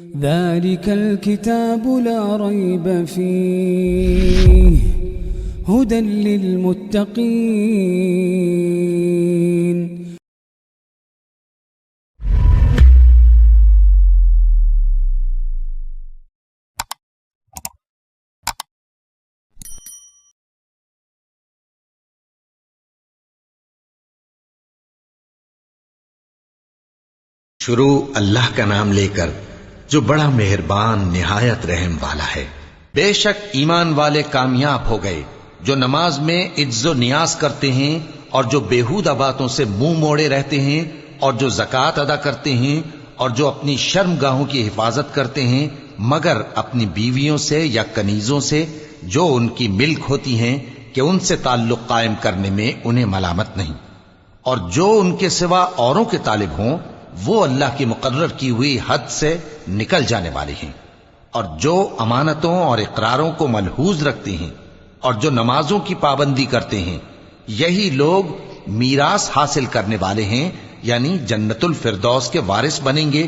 ذلك الكتاب لا ريب فيه هدى للمتقين. شروع اللہ کا نام لے کر جو بڑا مہربان نہایت رحم والا ہے. بے شک ایمان والے کامیاب ہو گئے جو نماز میں عجز و نیاز کرتے ہیں اور جو بیہودہ باتوں سے منہ موڑے رہتے ہیں اور جو زکوٰۃ ادا کرتے ہیں اور جو اپنی شرم گاہوں کی حفاظت کرتے ہیں مگر اپنی بیویوں سے یا کنیزوں سے جو ان کی ملک ہوتی ہیں کہ ان سے تعلق قائم کرنے میں انہیں ملامت نہیں، اور جو ان کے سوا اوروں کے طالب ہوں وہ اللہ کی مقرر کی ہوئی حد سے نکل جانے والے ہیں، اور جو امانتوں اور اقراروں کو ملحوظ رکھتے ہیں اور جو نمازوں کی پابندی کرتے ہیں یہی لوگ میراث حاصل کرنے والے ہیں، یعنی جنت الفردوس کے وارث بنیں گے،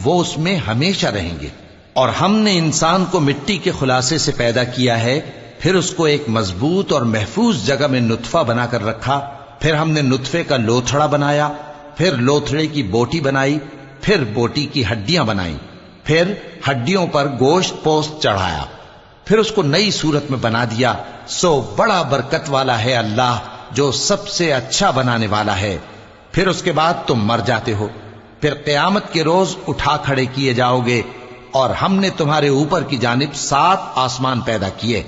وہ اس میں ہمیشہ رہیں گے. اور ہم نے انسان کو مٹی کے خلاصے سے پیدا کیا ہے، پھر اس کو ایک مضبوط اور محفوظ جگہ میں نطفہ بنا کر رکھا، پھر ہم نے نطفے کا لوتھڑا بنایا، پھر لوتھڑے کی بوٹی بنائی، پھر بوٹی کی ہڈیاں بنائیں، پھر ہڈیوں پر گوشت پوست چڑھایا، پھر اس کو نئی صورت میں بنا دیا. سو بڑا برکت والا ہے اللہ جو سب سے اچھا بنانے والا ہے. پھر اس کے بعد تم مر جاتے ہو، پھر قیامت کے روز اٹھا کھڑے کیے جاؤ گے. اور ہم نے تمہارے اوپر کی جانب 7 آسمان پیدا کیے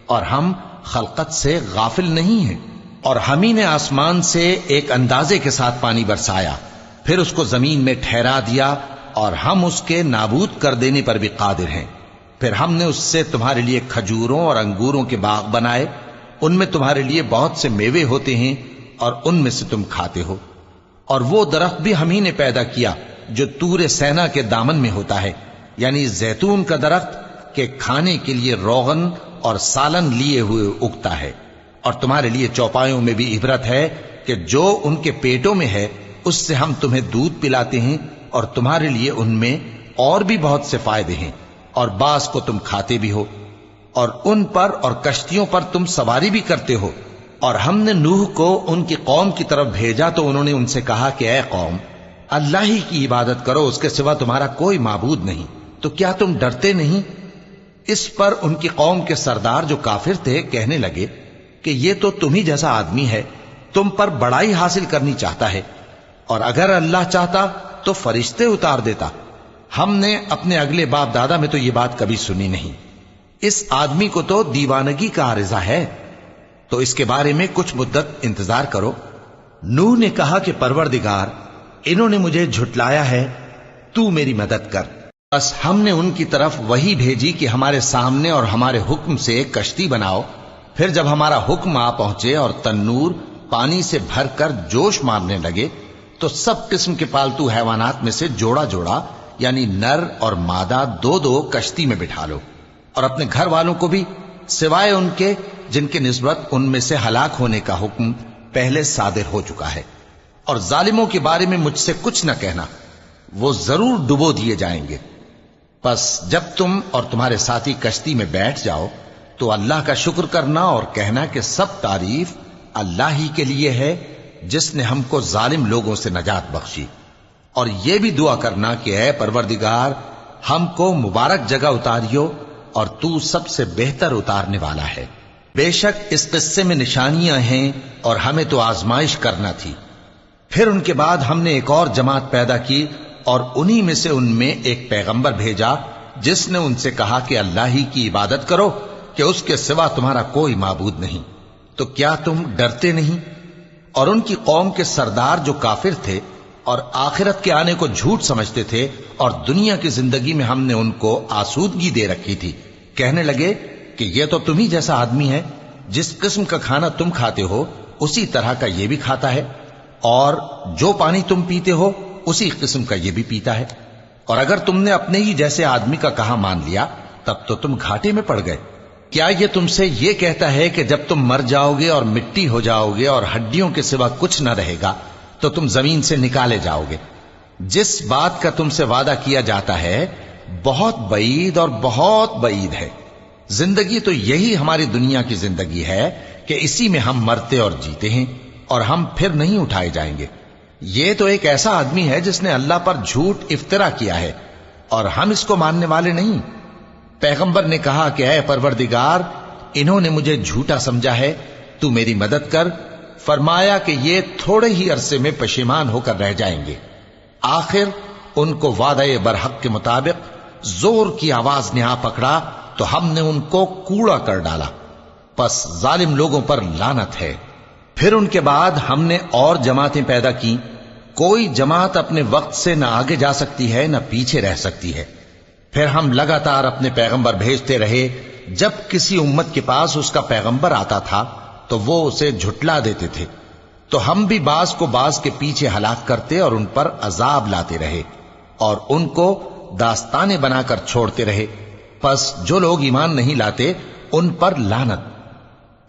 اور ہم خلقت سے غافل نہیں ہیں. اور ہم ہی نے آسمان سے ایک اندازے کے ساتھ پانی برسایا، پھر اس کو زمین میں ٹھہرا دیا، اور ہم اس کے نابود کر دینے پر بھی قادر ہیں. پھر ہم نے اس سے تمہارے لیے کھجوروں اور انگوروں کے باغ بنائے، ان میں تمہارے لیے بہت سے میوے ہوتے ہیں اور ان میں سے تم کھاتے ہو. اور وہ درخت بھی ہم ہی نے پیدا کیا جو طور سینا کے دامن میں ہوتا ہے، یعنی زیتون کا درخت کہ کھانے کے لیے روغن اور سالن لیے ہوئے اگتا ہے. اور تمہارے لیے چوپایوں میں بھی عبرت ہے کہ جو ان کے پیٹوں میں ہے اس سے ہم تمہیں دودھ پلاتے ہیں، اور تمہارے لیے ان میں اور بھی بہت سے فائدے ہیں، اور بعض کو تم کھاتے بھی ہو. اور ان پر اور کشتیوں پر تم سواری بھی کرتے ہو. اور ہم نے نوح کو ان کی قوم کی طرف بھیجا تو انہوں نے ان سے کہا کہ اے قوم، اللہ ہی کی عبادت کرو، اس کے سوا تمہارا کوئی معبود نہیں، تو کیا تم ڈرتے نہیں؟ اس پر ان کی قوم کے سردار جو کافر تھے کہنے لگے کہ یہ تو تم ہی جیسا آدمی ہے، تم پر بڑائی حاصل کرنی چاہتا ہے، اور اگر اللہ چاہتا تو فرشتے اتار دیتا. ہم نے اپنے اگلے باپ دادا میں تو یہ بات کبھی سنی نہیں. اس آدمی کو تو دیوانگی کا عارضہ ہے، تو اس کے بارے میں کچھ مدت انتظار کرو. نوح نے کہا کہ پروردگار، انہوں نے مجھے جھٹلایا ہے، تو میری مدد کر. بس ہم نے ان کی طرف وہی بھیجی کہ ہمارے سامنے اور ہمارے حکم سے ایک کشتی بناؤ. پھر جب ہمارا حکم آ پہنچے اور تنور پانی سے بھر کر جوش مارنے لگے تو سب قسم کے پالتو حیوانات میں سے جوڑا جوڑا یعنی نر اور مادہ 2 کشتی میں بٹھا لو، اور اپنے گھر والوں کو بھی سوائے ان کے جن کے نسبت ان میں سے ہلاک ہونے کا حکم پہلے صادر ہو چکا ہے. اور ظالموں کے بارے میں مجھ سے کچھ نہ کہنا، وہ ضرور ڈبو دیے جائیں گے. بس جب تم اور تمہارے ساتھی کشتی میں بیٹھ جاؤ تو اللہ کا شکر کرنا اور کہنا کہ سب تعریف اللہ ہی کے لیے ہے جس نے ہم کو ظالم لوگوں سے نجات بخشی. اور یہ بھی دعا کرنا کہ اے پروردگار، ہم کو مبارک جگہ اتاریو اور تو سب سے بہتر اتارنے والا ہے. بے شک اس قصے میں نشانیاں ہیں اور ہمیں تو آزمائش کرنا تھی. پھر ان کے بعد ہم نے ایک اور جماعت پیدا کی اور انہی میں سے ان میں ایک پیغمبر بھیجا جس نے ان سے کہا کہ اللہ ہی کی عبادت کرو کہ اس کے سوا تمہارا کوئی معبود نہیں، تو کیا تم ڈرتے نہیں؟ اور ان کی قوم کے سردار جو کافر تھے اور آخرت کے آنے کو جھوٹ سمجھتے تھے اور دنیا کی زندگی میں ہم نے ان کو آسودگی دے رکھی تھی، کہنے لگے کہ یہ تو تم ہی جیسا آدمی ہے، جس قسم کا کھانا تم کھاتے ہو اسی طرح کا یہ بھی کھاتا ہے، اور جو پانی تم پیتے ہو اسی قسم کا یہ بھی پیتا ہے. اور اگر تم نے اپنے ہی جیسے آدمی کا کہا مان لیا تب تو تم گھاٹے میں پڑ گئے. کیا یہ تم سے یہ کہتا ہے کہ جب تم مر جاؤ گے اور مٹی ہو جاؤ گے اور ہڈیوں کے سوا کچھ نہ رہے گا تو تم زمین سے نکالے جاؤ گے؟ جس بات کا تم سے وعدہ کیا جاتا ہے بہت بعید اور بہت بعید ہے۔ زندگی تو یہی ہماری دنیا کی زندگی ہے کہ اسی میں ہم مرتے اور جیتے ہیں اور ہم پھر نہیں اٹھائے جائیں گے۔ یہ تو ایک ایسا آدمی ہے جس نے اللہ پر جھوٹ افترا کیا ہے اور ہم اس کو ماننے والے نہیں۔ پیغمبر نے کہا کہ اے پروردگار، انہوں نے مجھے جھوٹا سمجھا ہے، تو میری مدد کر۔ فرمایا کہ یہ تھوڑے ہی عرصے میں پشیمان ہو کر رہ جائیں گے۔ آخر ان کو وعدہ برحق کے مطابق زور کی آواز نے آ پکڑا تو ہم نے ان کو کوڑا کر ڈالا، پس ظالم لوگوں پر لعنت ہے۔ پھر ان کے بعد ہم نے اور جماعتیں پیدا کی۔ کوئی جماعت اپنے وقت سے نہ آگے جا سکتی ہے نہ پیچھے رہ سکتی ہے۔ پھر ہم لگاتار اپنے پیغمبر بھیجتے رہے۔ جب کسی امت کے پاس اس کا پیغمبر آتا تھا تو وہ اسے جھٹلا دیتے تھے، تو ہم بھی بعض کو بعض کے پیچھے ہلاک کرتے اور ان پر عذاب لاتے رہے اور ان کو داستانیں بنا کر چھوڑتے رہے۔ پس جو لوگ ایمان نہیں لاتے ان پر لعنت۔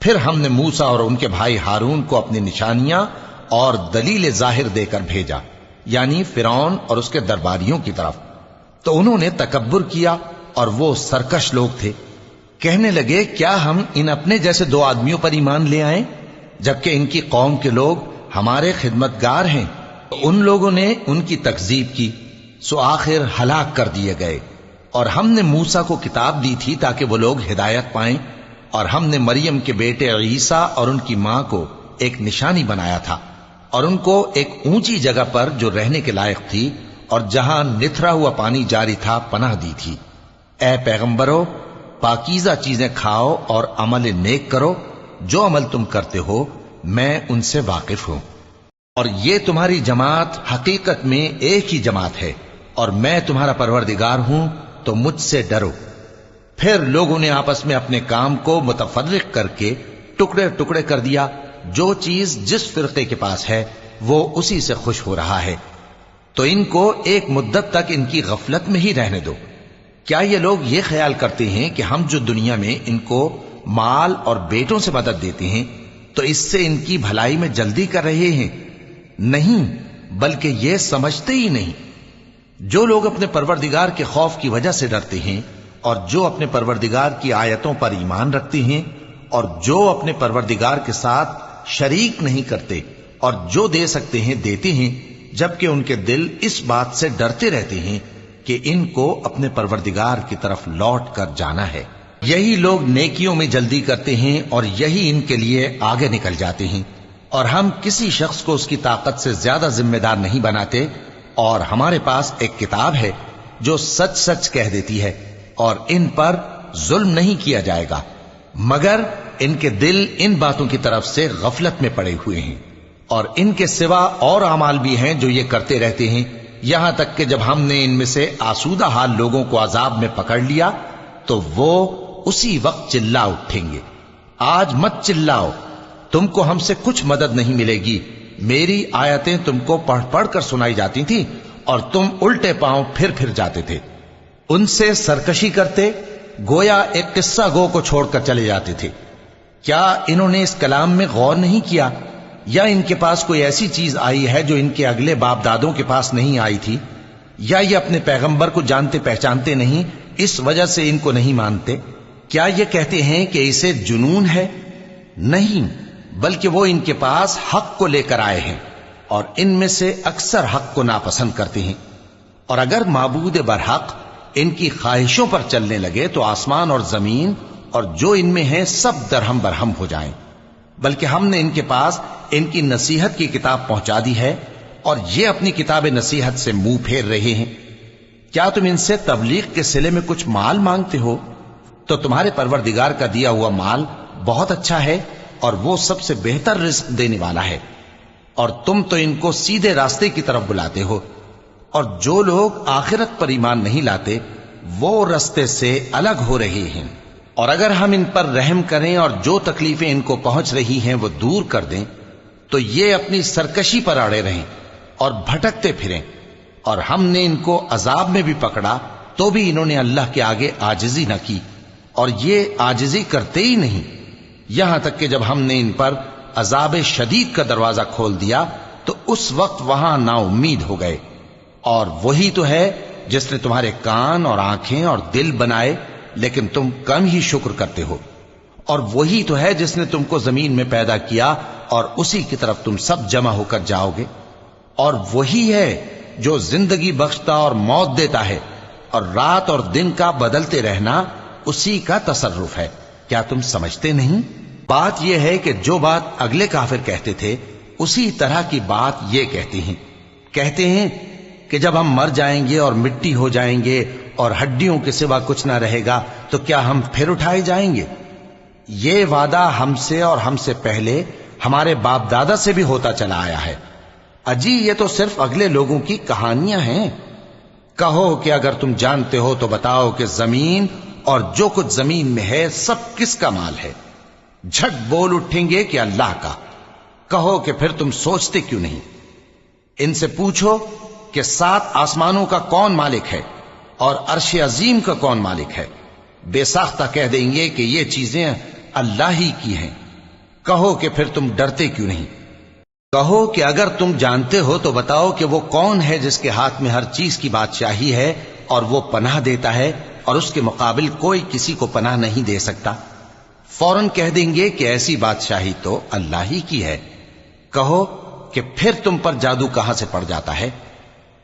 پھر ہم نے موسیٰ اور ان کے بھائی ہارون کو اپنی نشانیاں اور دلیل ظاہر دے کر بھیجا، یعنی فرعون اور اس کے درباریوں کی طرف، تو انہوں نے تکبر کیا اور وہ سرکش لوگ تھے۔ کہنے لگے کیا ہم ان اپنے جیسے دو آدمیوں پر ایمان لے آئیں جبکہ ان کی قوم کے لوگ ہمارے خدمتگار ہیں؟ تو ان لوگوں نے ان کی تکذیب کی، سو آخر ہلاک کر دیے گئے۔ اور ہم نے موسیٰ کو کتاب دی تھی تاکہ وہ لوگ ہدایت پائیں، اور ہم نے مریم کے بیٹے عیسیٰ اور ان کی ماں کو ایک نشانی بنایا تھا اور ان کو ایک اونچی جگہ پر جو رہنے کے لائق تھی اور جہاں نتھرا ہوا پانی جاری تھا پناہ دی تھی۔ اے پیغمبرو، پاکیزہ چیزیں کھاؤ اور عمل نیک کرو، جو عمل تم کرتے ہو میں ان سے واقف ہوں۔ اور یہ تمہاری جماعت حقیقت میں ایک ہی جماعت ہے اور میں تمہارا پروردگار ہوں، تو مجھ سے ڈرو۔ پھر لوگوں نے آپس میں اپنے کام کو متفرق کر کے ٹکڑے ٹکڑے کر دیا۔ جو چیز جس فرقے کے پاس ہے وہ اسی سے خوش ہو رہا ہے، تو ان کو ایک مدت تک ان کی غفلت میں ہی رہنے دو۔ کیا یہ لوگ یہ خیال کرتے ہیں کہ ہم جو دنیا میں ان کو مال اور بیٹوں سے مدد دیتے ہیں تو اس سے ان کی بھلائی میں جلدی کر رہے ہیں؟ نہیں، بلکہ یہ سمجھتے ہی نہیں۔ جو لوگ اپنے پروردگار کے خوف کی وجہ سے ڈرتے ہیں اور جو اپنے پروردگار کی آیتوں پر ایمان رکھتے ہیں اور جو اپنے پروردگار کے ساتھ شریک نہیں کرتے اور جو دے سکتے ہیں دیتے ہیں، جبکہ ان کے دل اس بات سے ڈرتے رہتے ہیں کہ ان کو اپنے پروردگار کی طرف لوٹ کر جانا ہے، یہی لوگ نیکیوں میں جلدی کرتے ہیں اور یہی ان کے لیے آگے نکل جاتے ہیں۔ اور ہم کسی شخص کو اس کی طاقت سے زیادہ ذمہ دار نہیں بناتے، اور ہمارے پاس ایک کتاب ہے جو سچ سچ کہہ دیتی ہے، اور ان پر ظلم نہیں کیا جائے گا، مگر ان کے دل ان باتوں کی طرف سے غفلت میں پڑے ہوئے ہیں۔ اور ان کے سوا اور اعمال بھی ہیں جو یہ کرتے رہتے ہیں، یہاں تک کہ جب ہم نے ان میں سے آسودہ حال لوگوں کو عذاب میں پکڑ لیا تو وہ اسی وقت چلا اٹھیں گے۔ آج مت چلاؤ، تم کو ہم سے کچھ مدد نہیں ملے گی۔ میری آیتیں تم کو پڑھ پڑھ کر سنائی جاتی تھی اور تم الٹے پاؤں پھر جاتے تھے۔ ان سے سرکشی کرتے، گویا ایک قصہ گو کو چھوڑ کر چلے جاتے تھے۔ کیا انہوں نے اس کلام میں غور نہیں کیا، یا ان کے پاس کوئی ایسی چیز آئی ہے جو ان کے اگلے باپ دادوں کے پاس نہیں آئی تھی، یا یہ اپنے پیغمبر کو جانتے پہچانتے نہیں اس وجہ سے ان کو نہیں مانتے؟ کیا یہ کہتے ہیں کہ اسے جنون ہے؟ نہیں، بلکہ وہ ان کے پاس حق کو لے کر آئے ہیں اور ان میں سے اکثر حق کو ناپسند کرتے ہیں۔ اور اگر معبود برحق ان کی خواہشوں پر چلنے لگے تو آسمان اور زمین اور جو ان میں ہیں سب درہم برہم ہو جائیں۔ بلکہ ہم نے ان کے پاس ان کی نصیحت کی کتاب پہنچا دی ہے اور یہ اپنی کتاب نصیحت سے منہ پھیر رہے ہیں۔ کیا تم ان سے تبلیغ کے صلے میں کچھ مال مانگتے ہو؟ تو تمہارے پروردگار کا دیا ہوا مال بہت اچھا ہے اور وہ سب سے بہتر رزق دینے والا ہے، اور تم تو ان کو سیدھے راستے کی طرف بلاتے ہو۔ اور جو لوگ آخرت پر ایمان نہیں لاتے وہ راستے سے الگ ہو رہے ہیں۔ اور اگر ہم ان پر رحم کریں اور جو تکلیفیں ان کو پہنچ رہی ہیں وہ دور کر دیں تو یہ اپنی سرکشی پر اڑے رہیں اور بھٹکتے پھریں۔ اور ہم نے ان کو عذاب میں بھی پکڑا تو بھی انہوں نے اللہ کے آگے عاجزی نہ کی، اور یہ عاجزی کرتے ہی نہیں، یہاں تک کہ جب ہم نے ان پر عذاب شدید کا دروازہ کھول دیا تو اس وقت وہاں نا امید ہو گئے۔ اور وہی تو ہے جس نے تمہارے کان اور آنکھیں اور دل بنائے لیکن تم کم ہی شکر کرتے ہو، اور وہی تو ہے جس نے تم کو زمین میں پیدا کیا اور اسی کی طرف تم سب جمع ہو کر جاؤ گے، اور وہی ہے جو زندگی بخشتا اور موت دیتا ہے، اور رات اور دن کا بدلتے رہنا اسی کا تصرف ہے۔ کیا تم سمجھتے نہیں؟ بات یہ ہے کہ جو بات اگلے کافر کہتے تھے اسی طرح کی بات یہ کہتے ہیں کہ جب ہم مر جائیں گے اور مٹی ہو جائیں گے اور ہڈیوں کے سوا کچھ نہ رہے گا تو کیا ہم پھر اٹھائے جائیں گے؟ یہ وعدہ ہم سے اور ہم سے پہلے ہمارے باپ دادا سے بھی ہوتا چلا آیا ہے۔ اجی یہ تو صرف اگلے لوگوں کی کہانیاں ہیں۔ کہو کہ اگر تم جانتے ہو تو بتاؤ کہ زمین اور جو کچھ زمین میں ہے سب کس کا مال ہے؟ جھٹ بول اٹھیں گے کہ اللہ کا۔ کہو کہ پھر تم سوچتے کیوں نہیں؟ ان سے پوچھو کہ 7 آسمانوں کا کون مالک ہے اور عرش عظیم کا کون مالک ہے؟ بے ساختہ کہہ دیں گے کہ یہ چیزیں اللہ ہی کی ہیں۔ کہو کہ پھر تم ڈرتے کیوں نہیں؟ کہو کہ اگر تم جانتے ہو تو بتاؤ کہ وہ کون ہے جس کے ہاتھ میں ہر چیز کی بادشاہی ہے اور وہ پناہ دیتا ہے اور اس کے مقابل کوئی کسی کو پناہ نہیں دے سکتا؟ فوراً کہہ دیں گے کہ ایسی بادشاہی تو اللہ ہی کی ہے۔ کہو کہ پھر تم پر جادو کہاں سے پڑ جاتا ہے؟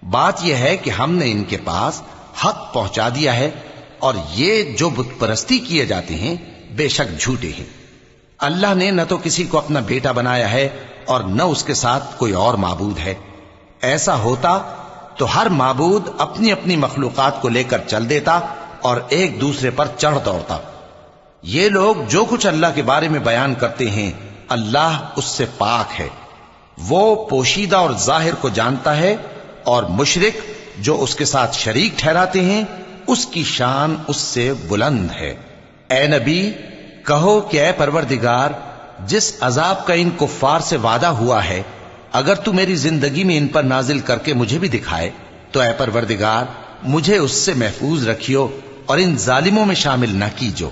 بات یہ ہے کہ ہم نے ان کے پاس حق پہنچا دیا ہے، اور یہ جو بت پرستی کیے جاتے ہیں بے شک جھوٹے ہیں۔ اللہ نے نہ تو کسی کو اپنا بیٹا بنایا ہے اور نہ اس کے ساتھ کوئی اور معبود ہے۔ ایسا ہوتا تو ہر معبود اپنی اپنی مخلوقات کو لے کر چل دیتا اور ایک دوسرے پر چڑھ دوڑتا۔ یہ لوگ جو کچھ اللہ کے بارے میں بیان کرتے ہیں اللہ اس سے پاک ہے، وہ پوشیدہ اور ظاہر کو جانتا ہے، اور مشرک جو اس کے ساتھ شریک ٹھہراتے ہیں اس کی شان اس سے بلند ہے۔ اے نبی کہو کہ اے پروردگار، جس عذاب کا ان کفار سے وعدہ ہوا ہے اگر تو میری زندگی میں ان پر نازل کر کے مجھے بھی دکھائے تو اے پروردگار مجھے اس سے محفوظ رکھیو اور ان ظالموں میں شامل نہ کیجو،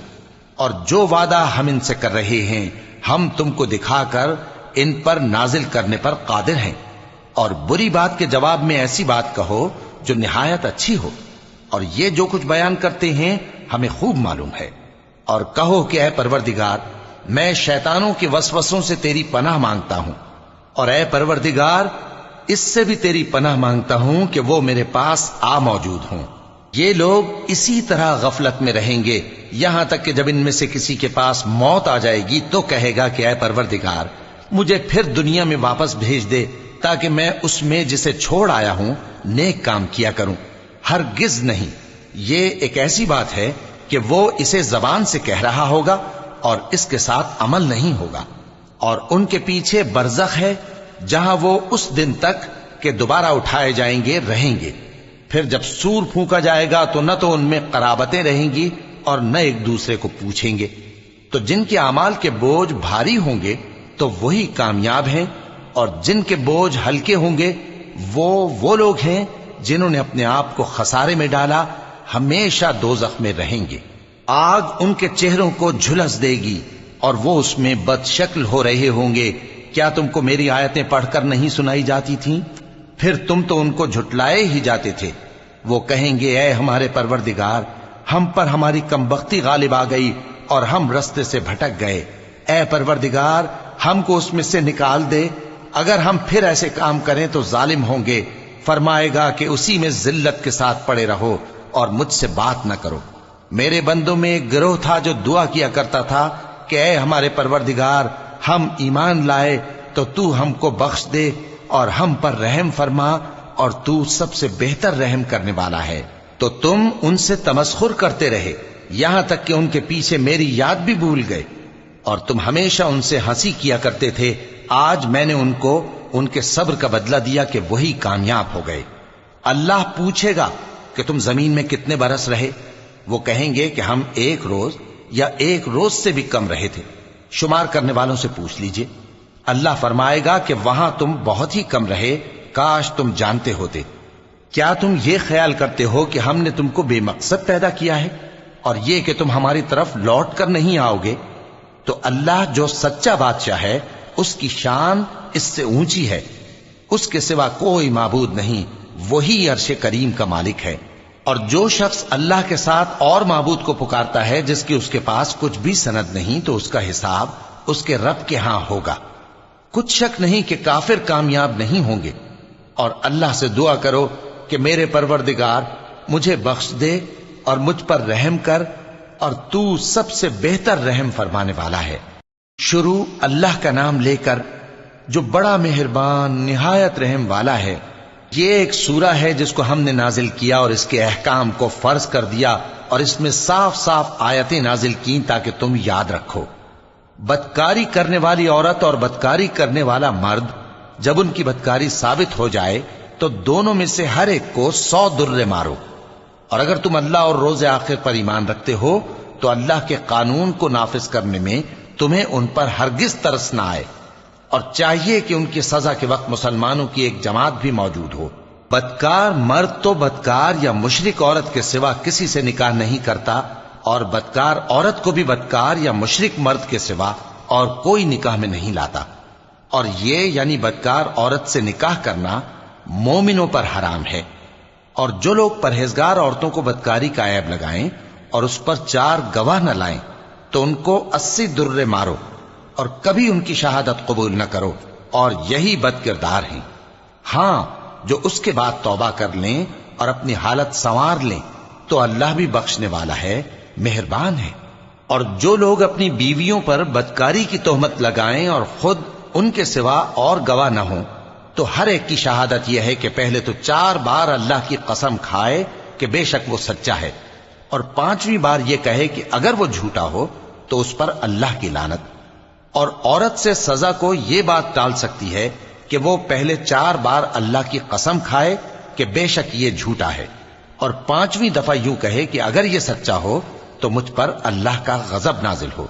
اور جو وعدہ ہم ان سے کر رہے ہیں ہم تم کو دکھا کر ان پر نازل کرنے پر قادر ہیں۔ اور بری بات کے جواب میں ایسی بات کہو جو نہایت اچھی ہو، اور یہ جو کچھ بیان کرتے ہیں ہمیں خوب معلوم ہے۔ اور کہو کہ اے پروردگار میں شیطانوں کے وسوسوں سے تیری پناہ مانگتا ہوں، اور اے پروردگار اس سے بھی تیری پناہ مانگتا ہوں کہ وہ میرے پاس آ موجود ہوں۔ یہ لوگ اسی طرح غفلت میں رہیں گے یہاں تک کہ جب ان میں سے کسی کے پاس موت آ جائے گی تو کہے گا کہ اے پروردگار مجھے پھر دنیا میں واپس بھیج دے تاکہ میں اس میں جسے چھوڑ آیا ہوں نیک کام کیا کروں۔ ہرگز نہیں، یہ ایک ایسی بات ہے کہ وہ اسے زبان سے کہہ رہا ہوگا اور اس کے ساتھ عمل نہیں ہوگا، اور ان کے پیچھے برزخ ہے جہاں وہ اس دن تک کہ دوبارہ اٹھائے جائیں گے رہیں گے۔ پھر جب سور پھونکا جائے گا تو نہ تو ان میں قرابتیں رہیں گی اور نہ ایک دوسرے کو پوچھیں گے۔ تو جن کے اعمال کے بوجھ بھاری ہوں گے تو وہی کامیاب ہیں، اور جن کے بوجھ ہلکے ہوں گے وہ لوگ ہیں جنہوں نے اپنے آپ کو خسارے میں ڈالا، ہمیشہ دوزخ میں رہیں گے۔ آگ ان کے چہروں کو جھلس دے گی اور وہ اس میں بد شکل ہو رہے ہوں گے۔ کیا تم کو میری آیتیں پڑھ کر نہیں سنائی جاتی تھیں؟ پھر تم تو ان کو جھٹلائے ہی جاتے تھے۔ وہ کہیں گے اے ہمارے پروردگار ہم پر ہماری کمبختی غالب آ گئی اور ہم رستے سے بھٹک گئے، اے پروردگار ہم کو اس میں سے نکال دے، اگر ہم پھر ایسے کام کریں تو ظالم ہوں گے۔ فرمائے گا کہ اسی میں ذلت کے ساتھ پڑے رہو اور مجھ سے بات نہ کرو۔ میرے بندوں میں ایک گروہ تھا جو دعا کیا کرتا تھا کہ اے ہمارے پروردگار ہم ایمان لائے تو تو ہم کو بخش دے اور ہم پر رحم فرما، اور تو سب سے بہتر رحم کرنے والا ہے۔ تو تم ان سے تمسخر کرتے رہے یہاں تک کہ ان کے پیچھے میری یاد بھی بھول گئے، اور تم ہمیشہ ان سے ہنسی کیا کرتے تھے۔ آج میں نے ان کو ان کے صبر کا بدلہ دیا کہ وہی کامیاب ہو گئے۔ اللہ پوچھے گا کہ تم زمین میں کتنے برس رہے؟ وہ کہیں گے کہ ہم 1 روز یا 1 روز سے بھی کم رہے تھے۔ شمار کرنے والوں سے پوچھ لیجئے۔ اللہ فرمائے گا کہ وہاں تم بہت ہی کم رہے، کاش تم جانتے ہوتے۔ کیا تم یہ خیال کرتے ہو کہ ہم نے تم کو بے مقصد پیدا کیا ہے اور یہ کہ تم ہماری طرف لوٹ کر نہیں آؤ گے؟ تو اللہ جو سچا بادشاہ ہے اس کی شان اس سے اونچی ہے، اس کے سوا کوئی معبود نہیں، وہی عرش کریم کا مالک ہے۔ اور جو شخص اللہ کے ساتھ اور معبود کو پکارتا ہے جس کی اس کے پاس کچھ بھی سند نہیں، تو اس کا حساب اس کے رب کے ہاں ہوگا۔ کچھ شک نہیں کہ کافر کامیاب نہیں ہوں گے۔ اور اللہ سے دعا کرو کہ میرے پروردگار مجھے بخش دے اور مجھ پر رحم کر، اور تو سب سے بہتر رحم فرمانے والا ہے۔ شروع اللہ کا نام لے کر جو بڑا مہربان نہایت رحم والا ہے۔ یہ ایک سورہ ہے جس کو ہم نے نازل کیا اور اس کے احکام کو فرض کر دیا، اور اس میں صاف صاف آیتیں نازل کی تاکہ تم یاد رکھو۔ بدکاری کرنے والی عورت اور بدکاری کرنے والا مرد جب ان کی بدکاری ثابت ہو جائے تو دونوں میں سے ہر ایک کو 100 درے مارو۔ اور اگر تم اللہ اور روز آخر پر ایمان رکھتے ہو تو اللہ کے قانون کو نافذ کرنے میں تمہیں ان پر ہرگز ترس نہ آئے، اور چاہیے کہ ان کی سزا کے وقت مسلمانوں کی ایک جماعت بھی موجود ہو۔ بدکار مرد تو بدکار یا مشرک عورت کے سوا کسی سے نکاح نہیں کرتا، اور بدکار عورت کو بھی بدکار یا مشرک مرد کے سوا اور کوئی نکاح میں نہیں لاتا۔ اور یہ یعنی بدکار عورت سے نکاح کرنا مومنوں پر حرام ہے۔ اور جو لوگ پرہیزگار عورتوں کو بدکاری کا عیب لگائیں اور اس پر 4 گواہ نہ لائیں تو ان کو 80 درے مارو، اور کبھی ان کی شہادت قبول نہ کرو، اور یہی بد کردار ہیں۔ ہاں، جو اس کے بعد توبہ کر لیں اور اپنی حالت سنوار لیں تو اللہ بھی بخشنے والا ہے، مہربان ہے۔ اور جو لوگ اپنی بیویوں پر بدکاری کی تہمت لگائیں اور خود ان کے سوا اور گواہ نہ ہوں تو ہر ایک کی شہادت یہ ہے کہ پہلے تو 4 بار اللہ کی قسم کھائے کہ بے شک وہ سچا ہے، اور 5ویں بار یہ کہے کہ اگر وہ جھوٹا ہو تو اس پر اللہ کی لعنت۔ اور عورت سے سزا کو یہ بات ٹال سکتی ہے کہ وہ پہلے 4 بار اللہ کی قسم کھائے کہ بے شک یہ جھوٹا ہے، اور 5ویں دفعہ یوں کہے کہ اگر یہ سچا ہو تو مجھ پر اللہ کا غضب نازل ہو۔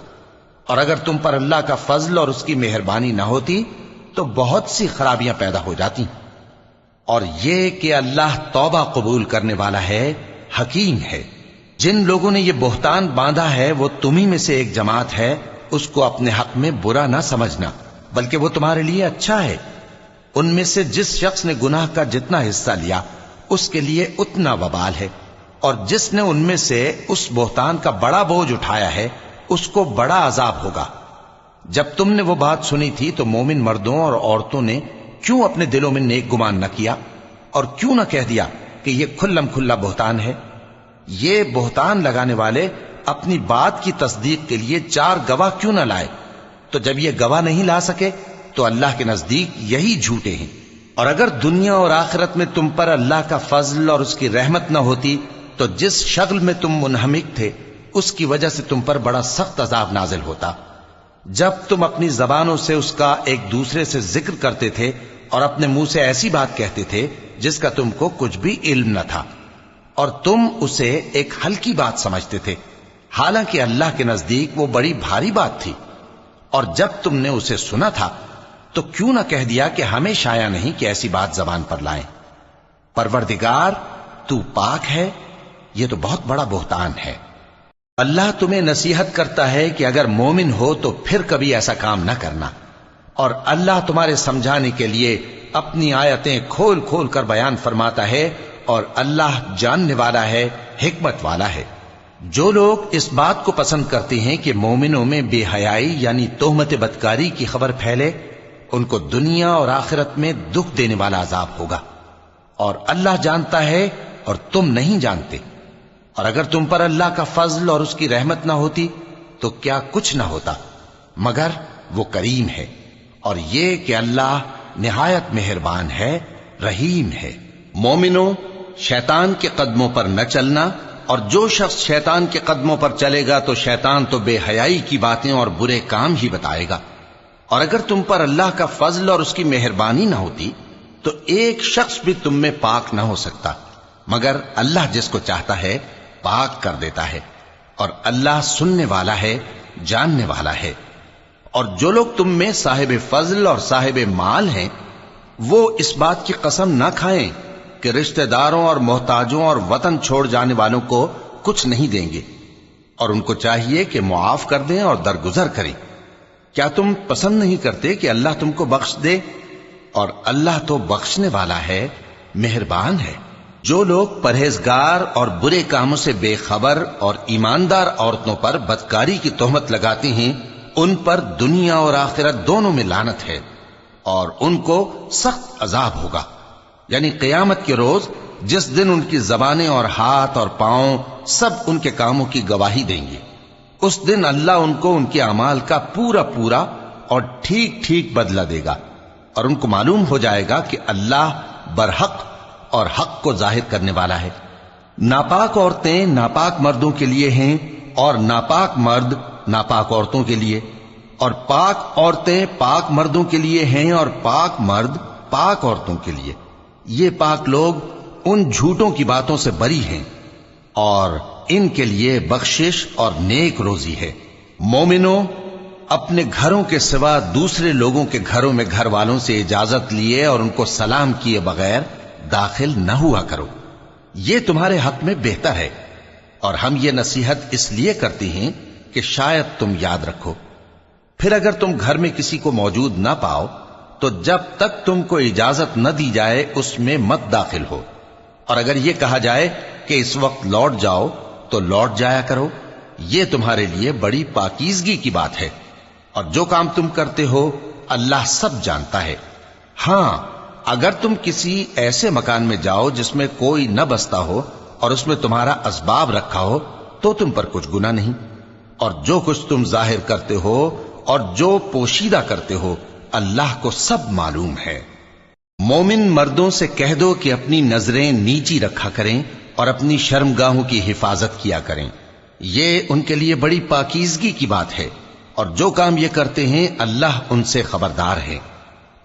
اور اگر تم پر اللہ کا فضل اور اس کی مہربانی نہ ہوتی تو بہت سی خرابیاں پیدا ہو جاتی۔ اور یہ کہ اللہ توبہ قبول کرنے والا ہے، حکیم ہے۔ جن لوگوں نے یہ بہتان باندھا ہے وہ تمہیں میں سے ایک جماعت ہے، اس کو اپنے حق میں برا نہ سمجھنا، بلکہ وہ تمہارے لیے اچھا ہے۔ ان میں سے جس شخص نے گناہ کا جتنا حصہ لیا اس کے لیے اتنا وبال ہے، اور جس نے ان میں سے اس بہتان کا بڑا بوجھ اٹھایا ہے اس کو بڑا عذاب ہوگا۔ جب تم نے وہ بات سنی تھی تو مومن مردوں اور عورتوں نے کیوں اپنے دلوں میں نیک گمان نہ کیا، اور کیوں نہ کہہ دیا کہ یہ کھلم کھلا بہتان ہے؟ یہ بہتان لگانے والے اپنی بات کی تصدیق کے لیے 4 گواہ کیوں نہ لائے؟ تو جب یہ گواہ نہیں لا سکے تو اللہ کے نزدیک یہی جھوٹے ہیں۔ اور اگر دنیا اور آخرت میں تم پر اللہ کا فضل اور اس کی رحمت نہ ہوتی تو جس شغل میں تم منہمک تھے اس کی وجہ سے تم پر بڑا سخت عذاب نازل ہوتا، جب تم اپنی زبانوں سے اس کا ایک دوسرے سے ذکر کرتے تھے اور اپنے منہ سے ایسی بات کہتے تھے جس کا تم کو کچھ بھی علم نہ تھا، اور تم اسے ایک ہلکی بات سمجھتے تھے، حالانکہ اللہ کے نزدیک وہ بڑی بھاری بات تھی۔ اور جب تم نے اسے سنا تھا تو کیوں نہ کہہ دیا کہ ہمیں شایع نہیں کہ ایسی بات زبان پر لائیں؟ پروردگار تو پاک ہے، یہ تو بہت بڑا بہتان ہے۔ اللہ تمہیں نصیحت کرتا ہے کہ اگر مومن ہو تو پھر کبھی ایسا کام نہ کرنا، اور اللہ تمہارے سمجھانے کے لیے اپنی آیتیں کھول کھول کر بیان فرماتا ہے، اور اللہ جاننے والا ہے، حکمت والا ہے۔ جو لوگ اس بات کو پسند کرتے ہیں کہ مومنوں میں بے حیائی یعنی تہمت بدکاری کی خبر پھیلے، ان کو دنیا اور آخرت میں دکھ دینے والا عذاب ہوگا، اور اللہ جانتا ہے اور تم نہیں جانتے۔ اور اگر تم پر اللہ کا فضل اور اس کی رحمت نہ ہوتی تو کیا کچھ نہ ہوتا، مگر وہ کریم ہے، اور یہ کہ اللہ نہایت مہربان ہے، رحیم ہے۔ مومنوں، شیطان کے قدموں پر نہ چلنا، اور جو شخص شیطان کے قدموں پر چلے گا تو شیطان تو بے حیائی کی باتیں اور برے کام ہی بتائے گا۔ اور اگر تم پر اللہ کا فضل اور اس کی مہربانی نہ ہوتی تو ایک شخص بھی تم میں پاک نہ ہو سکتا، مگر اللہ جس کو چاہتا ہے پاک کر دیتا ہے، اور اللہ سننے والا ہے، جاننے والا ہے۔ اور جو لوگ تم میں صاحب فضل اور صاحب مال ہیں وہ اس بات کی قسم نہ کھائیں کہ رشتہ داروں اور محتاجوں اور وطن چھوڑ جانے والوں کو کچھ نہیں دیں گے، اور ان کو چاہیے کہ معاف کر دیں اور درگزر کریں۔ کیا تم پسند نہیں کرتے کہ اللہ تم کو بخش دے؟ اور اللہ تو بخشنے والا ہے، مہربان ہے۔ جو لوگ پرہیزگار اور برے کاموں سے بے خبر اور ایماندار عورتوں پر بدکاری کی تہمت لگاتے ہیں ان پر دنیا اور آخرت دونوں میں لعنت ہے اور ان کو سخت عذاب ہوگا، یعنی قیامت کے روز جس دن ان کی زبانیں اور ہاتھ اور پاؤں سب ان کے کاموں کی گواہی دیں گے، اس دن اللہ ان کو ان کے اعمال کا پورا پورا اور ٹھیک ٹھیک بدلہ دے گا، اور ان کو معلوم ہو جائے گا کہ اللہ برحق اور حق کو ظاہر کرنے والا ہے۔ ناپاک عورتیں ناپاک مردوں کے لیے ہیں اور ناپاک مرد ناپاک عورتوں کے لیے، اور پاک عورتیں پاک مردوں کے لیے ہیں اور پاک مرد پاک عورتوں کے لیے۔ یہ پاک لوگ ان جھوٹوں کی باتوں سے بری ہیں اور ان کے لیے بخشش اور نیک روزی ہے۔ مومنوں، اپنے گھروں کے سوا دوسرے لوگوں کے گھروں میں گھر والوں سے اجازت لیے اور ان کو سلام کیے بغیر داخل نہ ہوا کرو، یہ تمہارے حق میں بہتر ہے، اور ہم یہ نصیحت اس لیے کرتے ہیں کہ شاید تم یاد رکھو۔ پھر اگر تم گھر میں کسی کو موجود نہ پاؤ تو جب تک تم کو اجازت نہ دی جائے اس میں مت داخل ہو، اور اگر یہ کہا جائے کہ اس وقت لوٹ جاؤ تو لوٹ جایا کرو، یہ تمہارے لیے بڑی پاکیزگی کی بات ہے، اور جو کام تم کرتے ہو اللہ سب جانتا ہے۔ ہاں، اگر تم کسی ایسے مکان میں جاؤ جس میں کوئی نہ بستا ہو اور اس میں تمہارا اسباب رکھا ہو تو تم پر کچھ گناہ نہیں، اور جو کچھ تم ظاہر کرتے ہو اور جو پوشیدہ کرتے ہو اللہ کو سب معلوم ہے۔ مومن مردوں سے کہہ دو کہ اپنی نظریں نیچی رکھا کریں اور اپنی شرمگاہوں کی حفاظت کیا کریں، یہ ان کے لیے بڑی پاکیزگی کی بات ہے، اور جو کام یہ کرتے ہیں اللہ ان سے خبردار ہے۔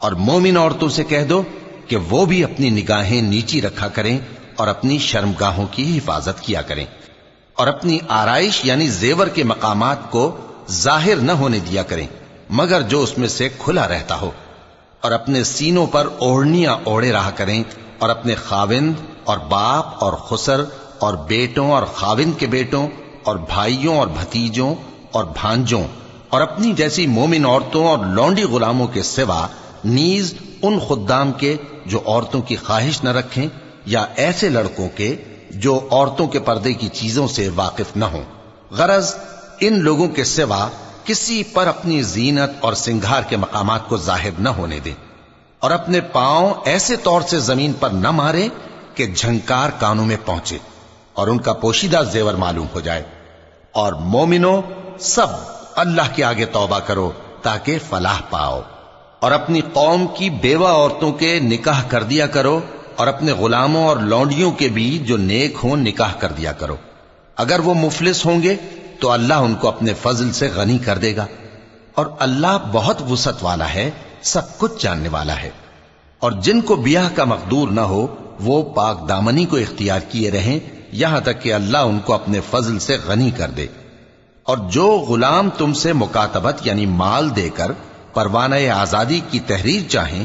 اور مومن عورتوں سے کہہ دو کہ وہ بھی اپنی نگاہیں نیچی رکھا کریں اور اپنی شرمگاہوں کی حفاظت کیا کریں، اور اپنی آرائش یعنی زیور کے مقامات کو ظاہر نہ ہونے دیا کریں مگر جو اس میں سے کھلا رہتا ہو، اور اپنے سینوں پر اوڑھنیاں اوڑھے رہا کریں، اور اپنے خاوند اور باپ اور خسر اور بیٹوں اور خاوند کے بیٹوں اور بھائیوں اور بھتیجوں اور بھانجوں اور اپنی جیسی مومن عورتوں اور لونڈی غلاموں کے سوا نیز ان خدام کے جو عورتوں کی خواہش نہ رکھیں، یا ایسے لڑکوں کے جو عورتوں کے پردے کی چیزوں سے واقف نہ ہوں۔ غرض ان لوگوں کے سوا کسی پر اپنی زینت اور سنگھار کے مقامات کو ظاہر نہ ہونے دیں، اور اپنے پاؤں ایسے طور سے زمین پر نہ مارے کہ جھنکار کانوں میں پہنچے اور ان کا پوشیدہ زیور معلوم ہو جائے۔ اور مومنوں، سب اللہ کے آگے توبہ کرو تاکہ فلاح پاؤ، اور اپنی قوم کی بیوہ عورتوں کے نکاح کر دیا کرو، اور اپنے غلاموں اور لونڈیوں کے بھی جو نیک ہوں نکاح کر دیا کرو۔ اگر وہ مفلس ہوں گے تو اللہ ان کو اپنے فضل سے غنی کر دے گا، اور اللہ بہت وسعت والا ہے، سب کچھ جاننے والا ہے۔ اور جن کو بیاہ کا مقدور نہ ہو وہ پاک دامنی کو اختیار کیے رہیں یہاں تک کہ اللہ ان کو اپنے فضل سے غنی کر دے۔ اور جو غلام تم سے مکاتبت یعنی مال دے کر پروانہ آزادی کی تحریر چاہیں،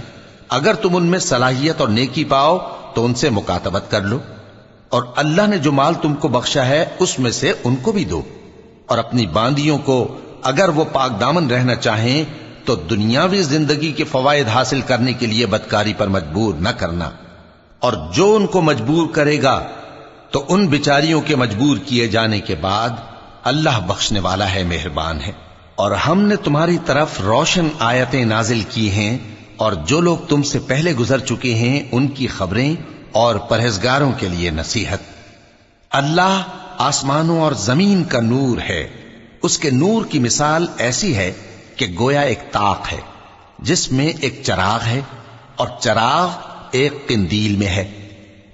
اگر تم ان میں صلاحیت اور نیکی پاؤ تو ان سے مکاتبت کر لو، اور اللہ نے جو مال تم کو بخشا ہے اس میں سے ان کو بھی دو۔ اور اپنی باندیوں کو اگر وہ پاک دامن رہنا چاہیں تو دنیاوی زندگی کے فوائد حاصل کرنے کے لیے بدکاری پر مجبور نہ کرنا، اور جو ان کو مجبور کرے گا تو ان بیچاریوں کے مجبور کیے جانے کے بعد اللہ بخشنے والا ہے، مہربان ہے۔ اور ہم نے تمہاری طرف روشن آیتیں نازل کی ہیں، اور جو لوگ تم سے پہلے گزر چکے ہیں ان کی خبریں اور پرہیزگاروں کے لیے نصیحت۔ اللہ آسمانوں اور زمین کا نور ہے، اس کے نور کی مثال ایسی ہے کہ گویا ایک طاق ہے جس میں ایک چراغ ہے، اور چراغ ایک قندیل میں ہے،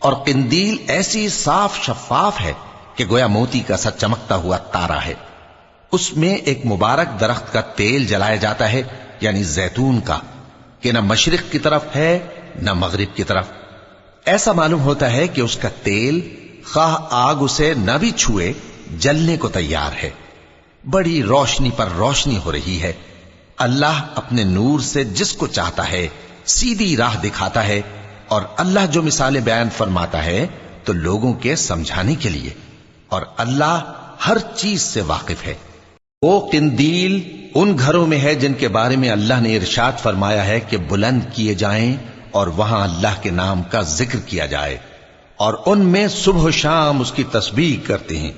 اور قندیل ایسی صاف شفاف ہے کہ گویا موتی کا سا چمکتا ہوا تارا ہے۔ اس میں ایک مبارک درخت کا تیل جلایا جاتا ہے یعنی زیتون کا، کہ نہ مشرق کی طرف ہے نہ مغرب کی طرف۔ ایسا معلوم ہوتا ہے کہ اس کا تیل خواہ آگ اسے نہ بھی چھوئے جلنے کو تیار ہے، بڑی روشنی پر روشنی ہو رہی ہے۔ اللہ اپنے نور سے جس کو چاہتا ہے سیدھی راہ دکھاتا ہے، اور اللہ جو مثالیں بیان فرماتا ہے تو لوگوں کے سمجھانے کے لیے، اور اللہ ہر چیز سے واقف ہے۔ وہ قندیل ان گھروں میں ہے جن کے بارے میں اللہ نے ارشاد فرمایا ہے کہ بلند کیے جائیں اور وہاں اللہ کے نام کا ذکر کیا جائے، اور ان میں صبح و شام اس کی تسبیح کرتے ہیں۔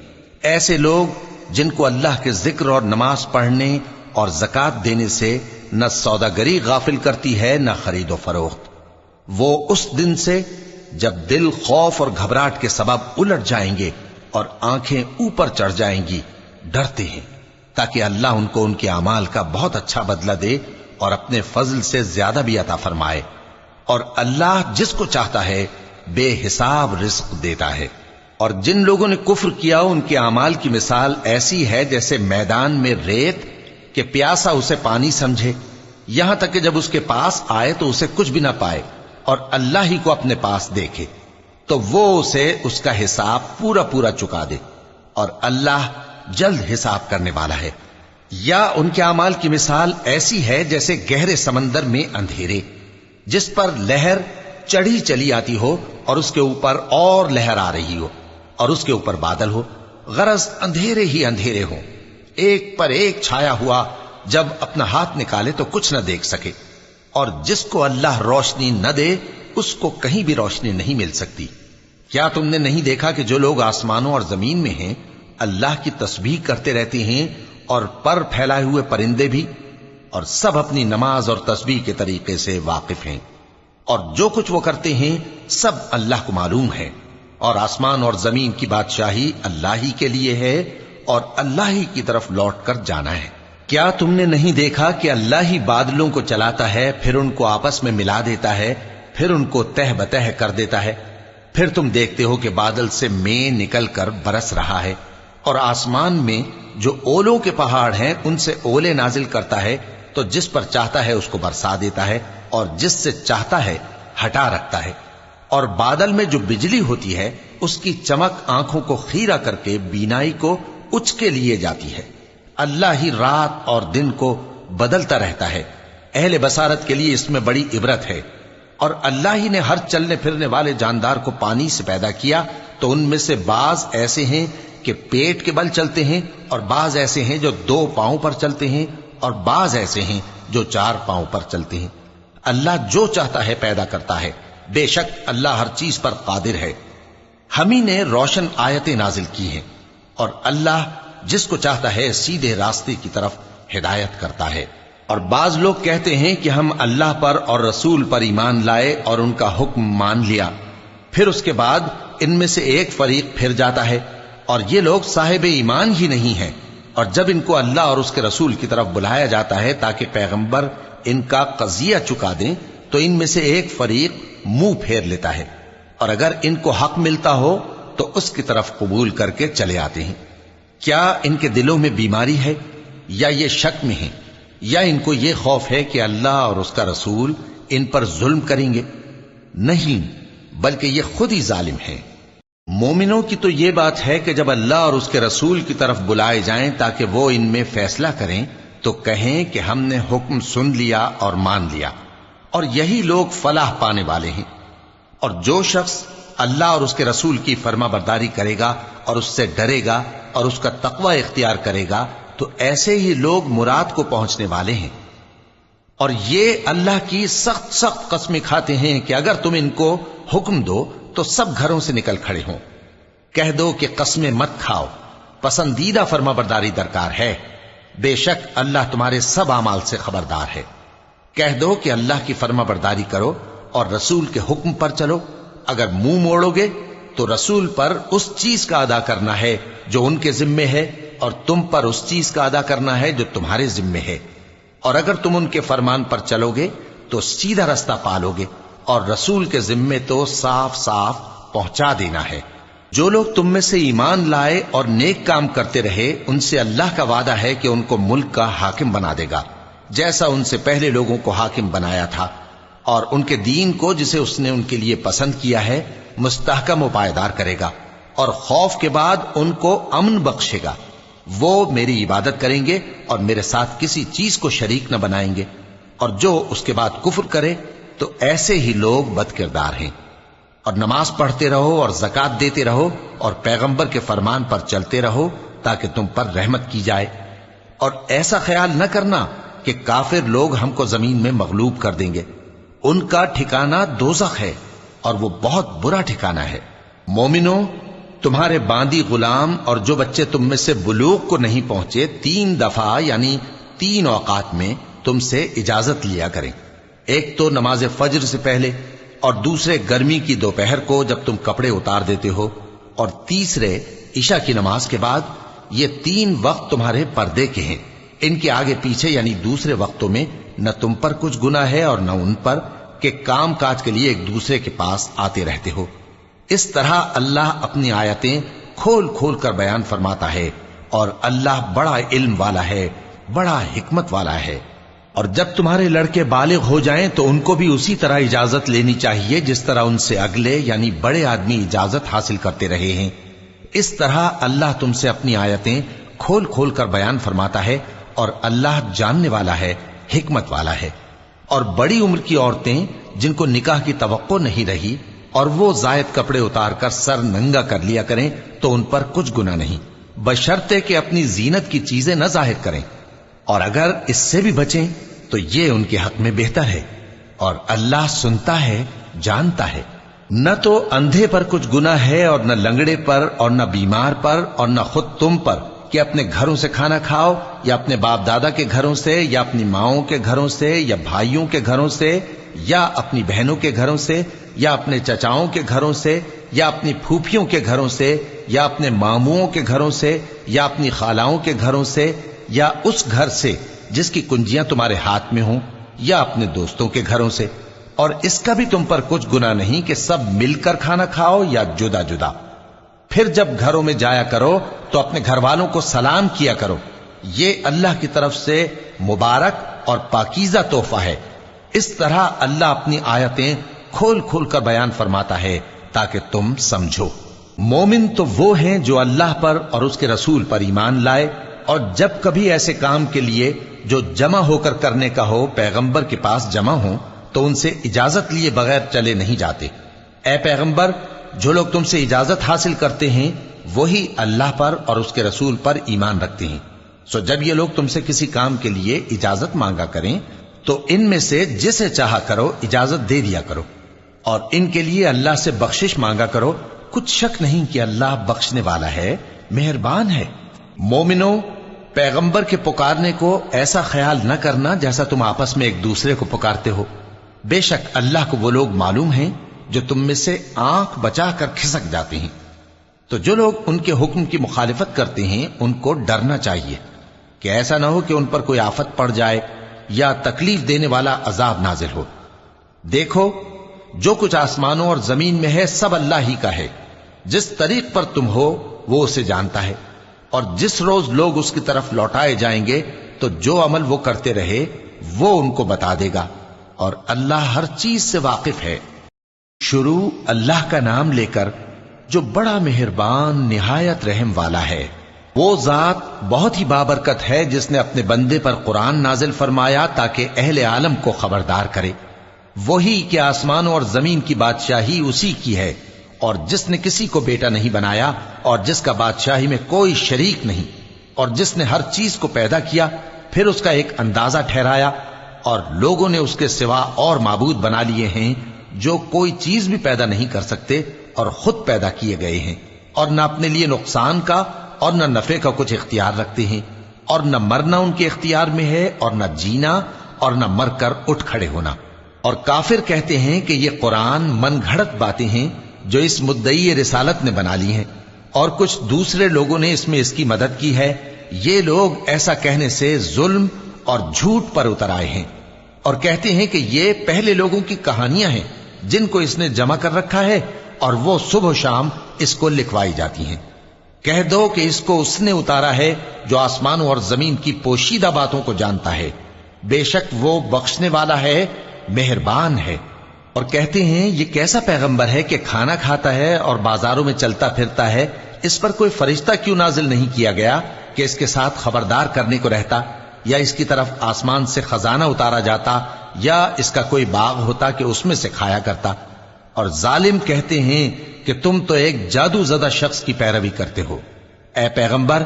ایسے لوگ جن کو اللہ کے ذکر اور نماز پڑھنے اور زکوٰۃ دینے سے نہ سوداگری غافل کرتی ہے نہ خرید و فروخت، وہ اس دن سے جب دل خوف اور گھبراہٹ کے سبب الٹ جائیں گے اور آنکھیں اوپر چڑھ جائیں گی ڈرتے ہیں، تاکہ اللہ ان کو ان کے اعمال کا بہت اچھا بدلہ دے اور اپنے فضل سے زیادہ بھی عطا فرمائے۔ اور اللہ جس کو چاہتا ہے بے حساب رزق دیتا ہے۔ اور جن لوگوں نے کفر کیا ان کے اعمال کی مثال ایسی ہے جیسے میدان میں ریت کہ پیاسا اسے پانی سمجھے، یہاں تک کہ جب اس کے پاس آئے تو اسے کچھ بھی نہ پائے اور اللہ ہی کو اپنے پاس دیکھے تو وہ اسے اس کا حساب پورا پورا چکا دے، اور اللہ جلد حساب کرنے والا ہے۔ یا ان کے اعمال کی مثال ایسی ہے جیسے گہرے سمندر میں اندھیرے جس پر لہر چڑھی چلی آتی ہو اور اس کے اوپر اور لہر آ رہی ہو اور اس کے اوپر بادل ہو، غرض اندھیرے ہی اندھیرے ہوں، ایک پر ایک چھایا ہوا، جب اپنا ہاتھ نکالے تو کچھ نہ دیکھ سکے۔ اور جس کو اللہ روشنی نہ دے اس کو کہیں بھی روشنی نہیں مل سکتی۔ کیا تم نے نہیں دیکھا کہ جو لوگ آسمانوں اور زمین میں ہیں اللہ کی تسبیح کرتے رہتے ہیں، اور پر پھیلائے ہوئے پرندے بھی، اور سب اپنی نماز اور تسبیح کے طریقے سے واقف ہیں، اور جو کچھ وہ کرتے ہیں سب اللہ کو معلوم ہے، اور آسمان اور زمین کی بادشاہی اللہ ہی کے لیے ہے اور اللہ ہی کی طرف لوٹ کر جانا ہے۔ کیا تم نے نہیں دیکھا کہ اللہ ہی بادلوں کو چلاتا ہے، پھر ان کو آپس میں ملا دیتا ہے، پھر ان کو تہ بتہ کر دیتا ہے، پھر تم دیکھتے ہو کہ بادل سے مے نکل کر برس رہا ہے، اور آسمان میں جو اولوں کے پہاڑ ہیں ان سے اولے نازل کرتا ہے، تو جس پر چاہتا ہے اس کو برسا دیتا ہے اور جس سے چاہتا ہے ہٹا رکھتا ہے۔ اور بادل میں جو بجلی ہوتی ہے اس کی چمک آنکھوں کو خیرہ کر کے بینائی کو اچکے لیے جاتی ہے۔ اللہ ہی رات اور دن کو بدلتا رہتا ہے، اہل بصارت کے لیے اس میں بڑی عبرت ہے۔ اور اللہ ہی نے ہر چلنے پھرنے والے جاندار کو پانی سے پیدا کیا، تو ان میں سے بعض ایسے ہیں کہ پیٹ کے بل چلتے ہیں، اور بعض ایسے ہیں جو 2 پاؤں پر چلتے ہیں، اور بعض ایسے ہیں جو 4 پاؤں پر چلتے ہیں۔ اللہ جو چاہتا ہے پیدا کرتا ہے، بے شک اللہ ہر چیز پر قادر ہے۔ ہم ہی نے روشن آیتیں نازل کی ہیں، اور اللہ جس کو چاہتا ہے سیدھے راستے کی طرف ہدایت کرتا ہے۔ اور بعض لوگ کہتے ہیں کہ ہم اللہ پر اور رسول پر ایمان لائے اور ان کا حکم مان لیا، پھر اس کے بعد ان میں سے ایک فریق پھر جاتا ہے، اور یہ لوگ صاحب ایمان ہی نہیں ہیں۔ اور جب ان کو اللہ اور اس کے رسول کی طرف بلایا جاتا ہے تاکہ پیغمبر ان کا قضیہ چکا دیں، تو ان میں سے ایک فریق منہ پھیر لیتا ہے، اور اگر ان کو حق ملتا ہو تو اس کی طرف قبول کر کے چلے آتے ہیں۔ کیا ان کے دلوں میں بیماری ہے، یا یہ شک میں ہیں، یا ان کو یہ خوف ہے کہ اللہ اور اس کا رسول ان پر ظلم کریں گے؟ نہیں، بلکہ یہ خود ہی ظالم ہیں۔ مومنوں کی تو یہ بات ہے کہ جب اللہ اور اس کے رسول کی طرف بلائے جائیں تاکہ وہ ان میں فیصلہ کریں تو کہیں کہ ہم نے حکم سن لیا اور مان لیا، اور یہی لوگ فلاح پانے والے ہیں۔ اور جو شخص اللہ اور اس کے رسول کی فرما برداری کرے گا اور اس سے ڈرے گا اور اس کا تقوی اختیار کرے گا تو ایسے ہی لوگ مراد کو پہنچنے والے ہیں۔ اور یہ اللہ کی سخت سخت قسمیں کھاتے ہیں کہ اگر تم ان کو حکم دو تو سب گھروں سے نکل کھڑے ہوں۔ کہہ دو کہ قسمیں مت کھاؤ، پسندیدہ فرما برداری درکار ہے، بے شک اللہ تمہارے سب اعمال سے خبردار ہے۔ کہہ دو کہ اللہ کی فرما برداری کرو اور رسول کے حکم پر چلو، اگر منہ موڑو گے تو رسول پر اس چیز کا ادا کرنا ہے جو ان کے ذمے ہے، اور تم پر اس چیز کا ادا کرنا ہے جو تمہارے ذمے ہے۔ اور اگر تم ان کے فرمان پر چلو گے تو سیدھا رستہ پالو گے، اور رسول کے ذمے تو صاف صاف پہنچا دینا ہے۔ جو لوگ تم میں سے ایمان لائے اور نیک کام کرتے رہے ان سے اللہ کا وعدہ ہے کہ ان کو ملک کا حاکم بنا دے گا، جیسا ان سے پہلے لوگوں کو حاکم بنایا تھا، اور ان کے دین کو جسے اس نے ان کے لیے پسند کیا ہے مستحکم و پائیدار کرے گا، اور خوف کے بعد ان کو امن بخشے گا۔ وہ میری عبادت کریں گے اور میرے ساتھ کسی چیز کو شریک نہ بنائیں گے، اور جو اس کے بعد کفر کرے تو ایسے ہی لوگ بد کردار ہیں۔ اور نماز پڑھتے رہو اور زکوٰۃ دیتے رہو اور پیغمبر کے فرمان پر چلتے رہو تاکہ تم پر رحمت کی جائے۔ اور ایسا خیال نہ کرنا کہ کافر لوگ ہم کو زمین میں مغلوب کر دیں گے، ان کا ٹھکانہ دوزخ ہے اور وہ بہت برا ٹھکانہ ہے۔ مومنو، تمہارے باندی غلام اور جو بچے تم میں سے بلوغ کو نہیں پہنچے 3 دفعہ یعنی 3 اوقات میں تم سے اجازت لیا کریں. ایک تو نماز فجر سے پہلے، اور دوسرے گرمی کی دوپہر کو جب تم کپڑے اتار دیتے ہو، اور تیسرے عشاء کی نماز کے بعد. یہ 3 وقت تمہارے پردے کے ہیں. ان کے آگے پیچھے یعنی دوسرے وقتوں میں نہ تم پر کچھ گناہ ہے اور نہ ان پر، کہ کام کاج کے لیے ایک دوسرے کے پاس آتے رہتے ہو. اس طرح اللہ اپنی آیتیں کھول کھول کر بیان فرماتا ہے، اور اللہ بڑا علم والا ہے، بڑا حکمت والا ہے. اور جب تمہارے لڑکے بالغ ہو جائیں تو ان کو بھی اسی طرح اجازت لینی چاہیے جس طرح ان سے اگلے یعنی بڑے آدمی اجازت حاصل کرتے رہے ہیں. اس طرح اللہ تم سے اپنی آیتیں کھول کھول کر بیان فرماتا ہے، اور اللہ جاننے والا ہے، حکمت والا ہے. اور بڑی عمر کی عورتیں جن کو نکاح کی توقع نہیں رہی اور وہ زائد کپڑے اتار کر سر ننگا کر لیا کریں تو ان پر کچھ گناہ نہیں، بشرطے کہ اپنی زینت کی چیزیں نہ ظاہر کریں. اور اگر اس سے بھی بچیں تو یہ ان کے حق میں بہتر ہے، اور اللہ سنتا ہے، جانتا ہے. نہ تو اندھے پر کچھ گناہ ہے اور نہ لنگڑے پر اور نہ بیمار پر اور نہ خود تم پر کہ اپنے گھروں سے کھانا کھاؤ، یا اپنے باپ دادا کے گھروں سے، یا اپنی ماؤں کے گھروں سے، یا بھائیوں کے گھروں سے، یا اپنی بہنوں کے گھروں سے، یا اپنے چچاؤں کے گھروں سے، یا اپنی پھوپھیوں کے گھروں سے، یا اپنے ماموؤں کے گھروں سے، یا اپنی خالاؤں کے گھروں سے، یا اس گھر سے جس کی کنجیاں تمہارے ہاتھ میں ہوں، یا اپنے دوستوں کے گھروں سے. اور اس کا بھی تم پر کچھ گناہ نہیں کہ سب مل کر کھانا کھاؤ یا جدا جدا. پھر جب گھروں میں جایا کرو تو اپنے گھر والوں کو سلام کیا کرو. یہ اللہ کی طرف سے مبارک اور پاکیزہ تحفہ ہے. اس طرح اللہ اپنی آیتیں کھول کھول کر بیان فرماتا ہے تاکہ تم سمجھو. مومن تو وہ ہیں جو اللہ پر اور اس کے رسول پر ایمان لائے، اور جب کبھی ایسے کام کے لیے جو جمع ہو کر کرنے کا ہو پیغمبر کے پاس جمع ہوں تو ان سے اجازت لیے بغیر چلے نہیں جاتے. اے پیغمبر، جو لوگ تم سے اجازت حاصل کرتے ہیں وہی اللہ پر اور اس کے رسول پر ایمان رکھتے ہیں. سو جب یہ لوگ تم سے کسی کام کے لیے اجازت مانگا کریں تو ان میں سے جسے چاہا کرو اجازت دے دیا کرو، اور ان کے لیے اللہ سے بخشش مانگا کرو. کچھ شک نہیں کہ اللہ بخشنے والا ہے، مہربان ہے. مومنو، پیغمبر کے پکارنے کو ایسا خیال نہ کرنا جیسا تم آپس میں ایک دوسرے کو پکارتے ہو. بے شک اللہ کو وہ لوگ معلوم ہیں جو تم میں سے آنکھ بچا کر کھسک جاتے ہیں. تو جو لوگ ان کے حکم کی مخالفت کرتے ہیں ان کو ڈرنا چاہیے کہ ایسا نہ ہو کہ ان پر کوئی آفت پڑ جائے یا تکلیف دینے والا عذاب نازل ہو. دیکھو، جو کچھ آسمانوں اور زمین میں ہے سب اللہ ہی کا ہے. جس طریق پر تم ہو وہ اسے جانتا ہے، اور جس روز لوگ اس کی طرف لوٹائے جائیں گے تو جو عمل وہ کرتے رہے وہ ان کو بتا دے گا، اور اللہ ہر چیز سے واقف ہے. شروع اللہ کا نام لے کر جو بڑا مہربان نہایت رحم والا ہے. وہ ذات بہت ہی بابرکت ہے جس نے اپنے بندے پر قرآن نازل فرمایا تاکہ اہل عالم کو خبردار کرے. وہی کہ آسمانوں اور زمین کی بادشاہی اسی کی ہے، اور جس نے کسی کو بیٹا نہیں بنایا اور جس کا بادشاہی میں کوئی شریک نہیں، اور جس نے ہر چیز کو پیدا کیا پھر اس کا ایک اندازہ ٹھہرایا، اور لوگوں نے اس کے سوا اور معبود بنا لیے ہیں جو کوئی چیز بھی پیدا نہیں کر سکتے اور خود پیدا کیے گئے ہیں، اور نہ اپنے لیے نقصان کا اور نہ نفع کا کچھ اختیار رکھتے ہیں، اور نہ مرنا ان کے اختیار میں ہے اور نہ جینا اور نہ مر کر اٹھ کھڑے ہونا. اور کافر کہتے ہیں کہ یہ قرآن من گھڑت باتیں ہیں جو اس مدعی رسالت نے بنا لی ہیں، اور کچھ دوسرے لوگوں نے اس میں اس کی مدد کی ہے. یہ لوگ ایسا کہنے سے ظلم اور جھوٹ پر اتر آئے ہیں، اور کہتے ہیں کہ یہ پہلے لوگوں کی کہانیاں ہیں جن کو اس نے جمع کر رکھا ہے اور وہ صبح و شام اس کو لکھوائی جاتی ہیں. کہہ دو کہ اس کو اس نے اتارا ہے جو آسمانوں اور زمین کی پوشیدہ باتوں کو جانتا ہے. بے شک وہ بخشنے والا ہے، مہربان ہے. اور کہتے ہیں یہ کیسا پیغمبر ہے کہ کھانا کھاتا ہے اور بازاروں میں چلتا پھرتا ہے، اس پر کوئی فرشتہ کیوں نازل نہیں کیا گیا کہ اس کے ساتھ خبردار کرنے کو رہتا، یا اس کی طرف آسمان سے خزانہ اتارا جاتا، یا اس کا کوئی باغ ہوتا کہ اس میں سے کھایا کرتا. اور ظالم کہتے ہیں کہ تم تو ایک جادو زدہ شخص کی پیروی کرتے ہو. اے پیغمبر،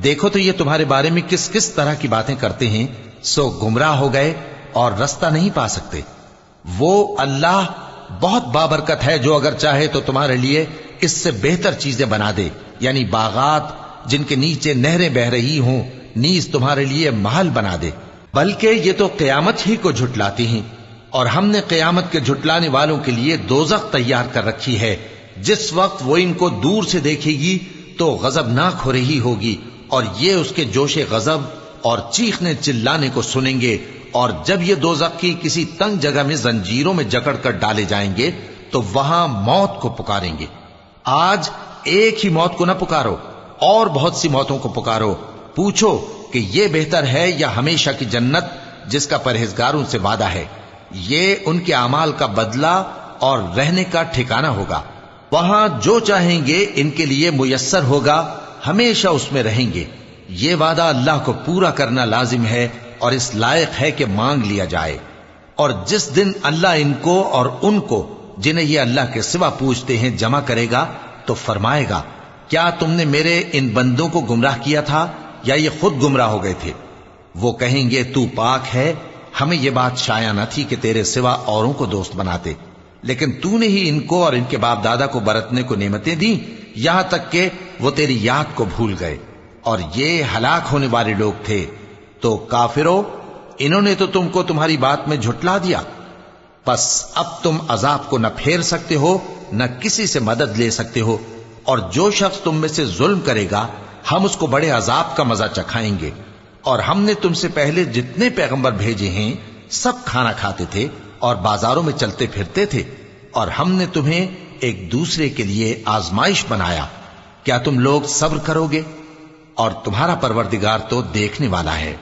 دیکھو تو یہ تمہارے بارے میں کس کس طرح کی باتیں کرتے ہیں، سو گمراہ ہو گئے اور رستہ نہیں پا سکتے. وہ اللہ بہت بابرکت ہے جو اگر چاہے تو تمہارے لیے اس سے بہتر چیزیں بنا دے، یعنی باغات جن کے نیچے نہریں بہ رہی ہوں، نیز تمہارے لیے محل بنا دے۔ بلکہ یہ تو قیامت ہی کو جھٹلاتی ہیں، اور ہم نے قیامت کے جھٹلانے والوں کے لیے دوزخ تیار کر رکھی ہے، جس وقت وہ ان کو دور سے دیکھے گی تو غضبناک ہو رہی ہوگی، اور یہ اس کے جوش غضب اور چیخنے چلانے کو سنیں گے۔ اور جب یہ دوزخ کی کسی تنگ جگہ میں زنجیروں میں جکڑ کر ڈالے جائیں گے تو وہاں موت کو پکاریں گے۔ آج ایک ہی موت کو نہ پکارو، اور بہت سی موتوں کو پکارو، پوچھو کہ یہ بہتر ہے یا ہمیشہ کی جنت جس کا پرہیزگاروں سے وعدہ ہے۔ یہ ان کے اعمال کا بدلہ اور رہنے کا ٹھکانہ ہوگا، وہاں جو چاہیں گے ان کے لیے میسر ہوگا، ہمیشہ اس میں رہیں گے۔ یہ وعدہ اللہ کو پورا کرنا لازم ہے اور اس لائق ہے کہ مانگ لیا جائے۔ اور جس دن اللہ ان کو اور ان کو جنہیں یہ اللہ کے سوا پوچھتے ہیں جمع کرے گا تو فرمائے گا، کیا تم نے میرے ان بندوں کو گمراہ کیا تھا یا یہ خود گمراہ ہو گئے تھے؟ وہ کہیں گے تو پاک ہے، ہمیں یہ بات شایع نہ تھی کہ تیرے سوا اوروں کو دوست بناتے، لیکن تو نے ہی ان کو اور ان کے باپ دادا کو برتنے کو نعمتیں دیں، یہاں تک کہ وہ تیری یاد کو بھول گئے، اور یہ ہلاک ہونے والے لوگ تھے۔ تو کافرو، انہوں نے تو تم کو تمہاری بات میں جھٹلا دیا، پس اب تم عذاب کو نہ پھیر سکتے ہو نہ کسی سے مدد لے سکتے ہو، اور جو شخص تم میں سے ظلم کرے گا ہم اس کو بڑے عذاب کا مزہ چکھائیں گے۔ اور ہم نے تم سے پہلے جتنے پیغمبر بھیجے ہیں سب کھانا کھاتے تھے اور بازاروں میں چلتے پھرتے تھے، اور ہم نے تمہیں ایک دوسرے کے لیے آزمائش بنایا، کیا تم لوگ صبر کرو گے؟ اور تمہارا پروردگار تو دیکھنے والا ہے۔